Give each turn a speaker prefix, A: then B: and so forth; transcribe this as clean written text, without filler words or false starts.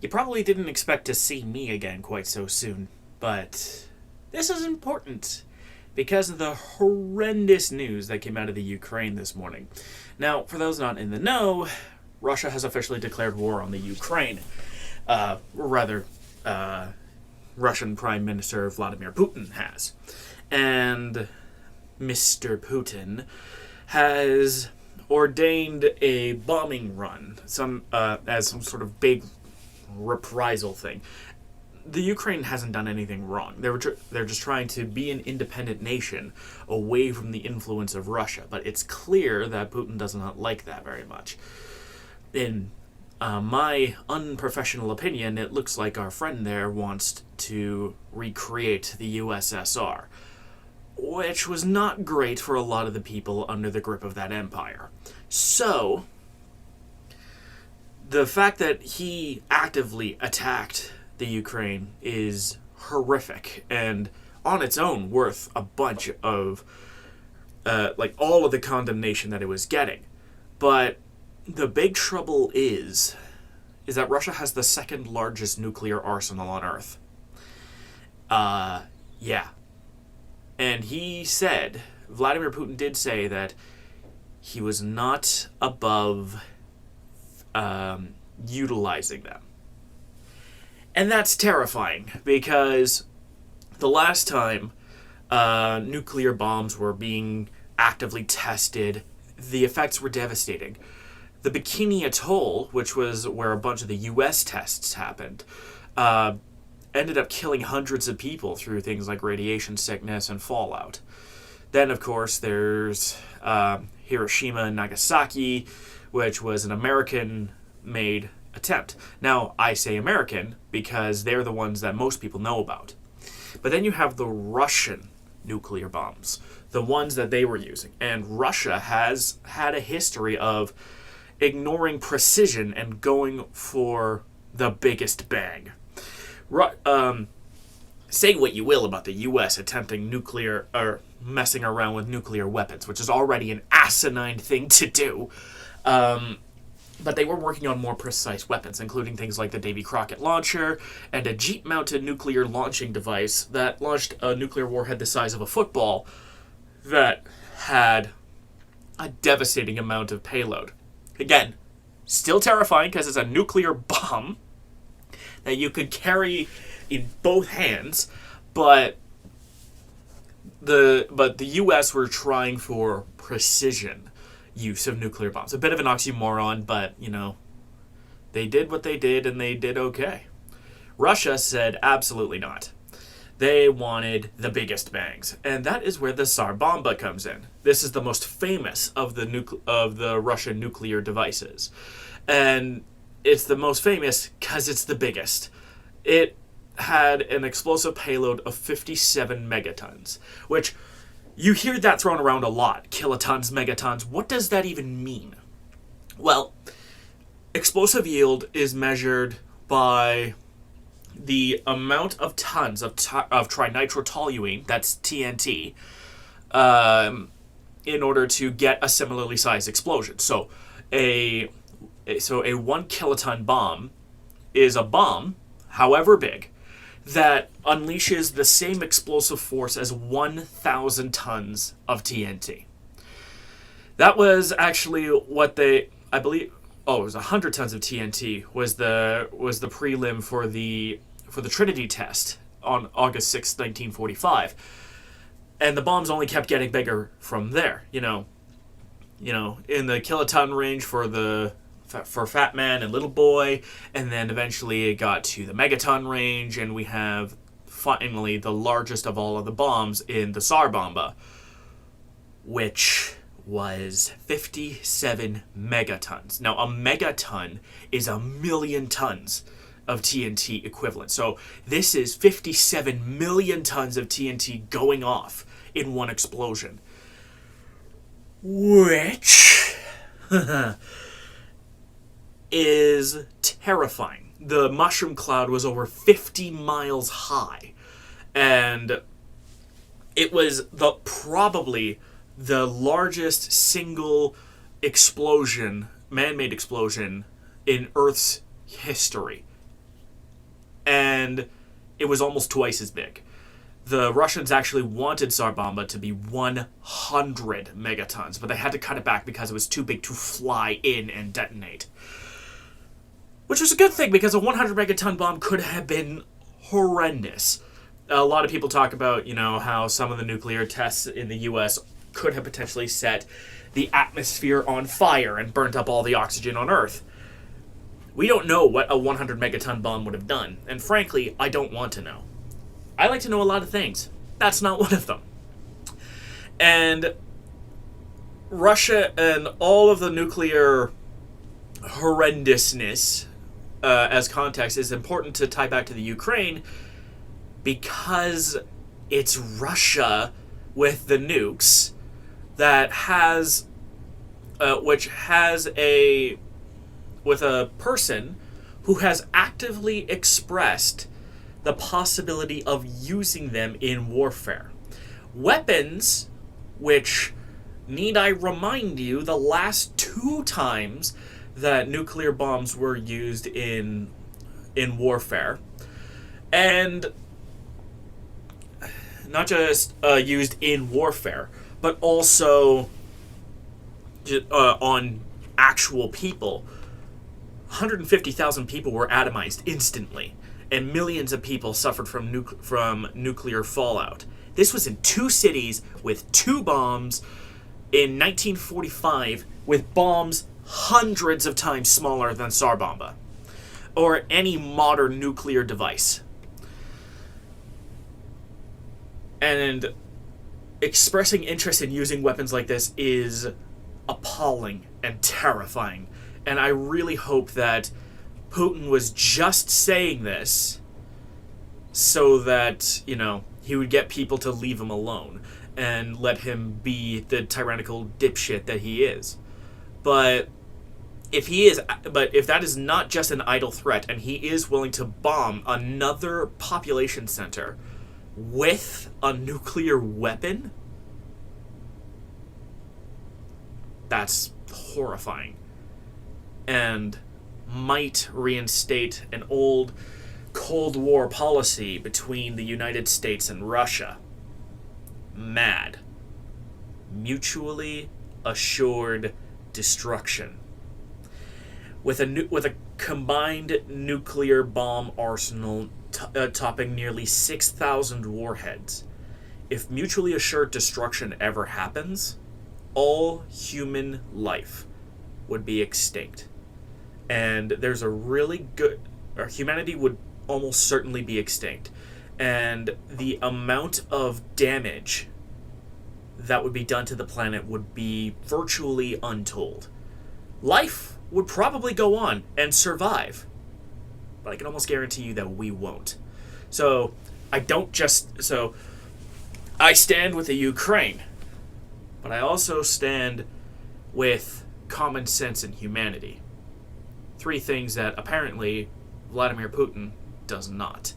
A: You probably didn't expect to see me again quite so soon, but this is important because of the horrendous news that came out of the Ukraine this morning. Now, for those not in the know, Russia has officially declared war on the Ukraine. Russian Prime Minister Vladimir Putin has. And Mr. Putin has ordained a bombing run, as some sort of big reprisal thing. The Ukraine hasn't done anything wrong. They're just trying to be an independent nation away from the influence of Russia. But it's clear that Putin does not like that very much. In my unprofessional opinion, it looks like our friend there wants to recreate the USSR, which was not great for a lot of the people under the grip of that empire. So, the fact that he actively attacked the Ukraine is horrific and on its own worth a bunch of all of the condemnation that it was getting. But the big trouble is that Russia has the second largest nuclear arsenal on Earth. Yeah. And Vladimir Putin did say that he was not above utilizing them. And that's terrifying, because the last time nuclear bombs were being actively tested, the effects were devastating. The Bikini Atoll, which was where a bunch of the U.S. tests happened, ended up killing hundreds of people through things like radiation sickness and fallout. Then, of course, there's Hiroshima and Nagasaki, which was an American-made attempt. Now, I say American because they're the ones that most people know about. But then you have the Russian nuclear bombs, the ones that they were using. And Russia has had a history of ignoring precision and going for the biggest bang. Say what you will about the U.S. attempting nuclear, or messing around with nuclear weapons, which is already an asinine thing to do. But they were working on more precise weapons, including things like the Davy Crockett launcher and a Jeep-mounted nuclear launching device that launched a nuclear warhead the size of a football that had a devastating amount of payload. Again, still terrifying because it's a nuclear bomb that you could carry in both hands, but the U.S. were trying for precision use of nuclear bombs. A bit of an oxymoron, but, they did what they did, and they did okay. Russia said absolutely not. They wanted the biggest bangs, and that is where the Tsar Bomba comes in. This is the most famous of the Russian nuclear devices, and it's the most famous because it's the biggest. It had an explosive payload of 57 megatons, which you hear that thrown around a lot. Kilotons, megatons. What does that even mean? Well, explosive yield is measured by the amount of tons of trinitrotoluene, that's TNT, in order to get a similarly sized explosion. So a 1 kiloton bomb is a bomb, however big, that unleashes the same explosive force as 1,000 tons of TNT. That was actually what it was 100 tons of TNT was the prelim for the Trinity test on August 6, 1945. And the bombs only kept getting bigger from there, in the kiloton range for Fat Man and Little Boy, and then eventually it got to the megaton range, and we have finally the largest of all of the bombs in the Tsar Bomba, which was 57 megatons. Now, a megaton is 1,000,000 tons of TNT equivalent. So this is 57 million tons of TNT going off in one explosion. Which is terrifying. The mushroom cloud was over 50 miles high, and it was probably the largest single explosion, man-made explosion, in Earth's history. and it was almost twice as big. The Russians actually wanted Tsar Bomba to be 100 megatons, but they had to cut it back because it was too big to fly in and detonate. Which was a good thing, because a 100 megaton bomb could have been horrendous. A lot of people talk about, how some of the nuclear tests in the U.S. could have potentially set the atmosphere on fire and burnt up all the oxygen on Earth. We don't know what a 100 megaton bomb would have done, and frankly, I don't want to know. I like to know a lot of things. That's not one of them. And Russia and all of the nuclear horrendousness as context is important to tie back to the Ukraine, because it's Russia with the nukes that has, with a person who has actively expressed the possibility of using them in warfare. Weapons, which, need I remind you, the last 2 times that nuclear bombs were used in warfare, and not just used in warfare, but also on actual people. 150,000 people were atomized instantly, and millions of people suffered from nuclear fallout. This was in 2 cities with 2 bombs in 1945, with bombs hundreds of times smaller than Tsar Bomba, or any modern nuclear device. And expressing interest in using weapons like this is appalling and terrifying. And I really hope that Putin was just saying this so that, he would get people to leave him alone and let him be the tyrannical dipshit that he is. But if that is not just an idle threat, and he is willing to bomb another population center with a nuclear weapon, that's horrifying, and might reinstate an old Cold War policy between the United States and Russia. MAD. Mutually assured destruction. With a combined nuclear bomb arsenal topping nearly 6,000 warheads, if mutually assured destruction ever happens, all human life would be extinct. And there's a really good... humanity would almost certainly be extinct. And the amount of damage that would be done to the planet would be virtually untold. Life would probably go on and survive, but I can almost guarantee you that we won't. So I stand with the Ukraine, but I also stand with common sense and humanity. 3 things that apparently Vladimir Putin does not.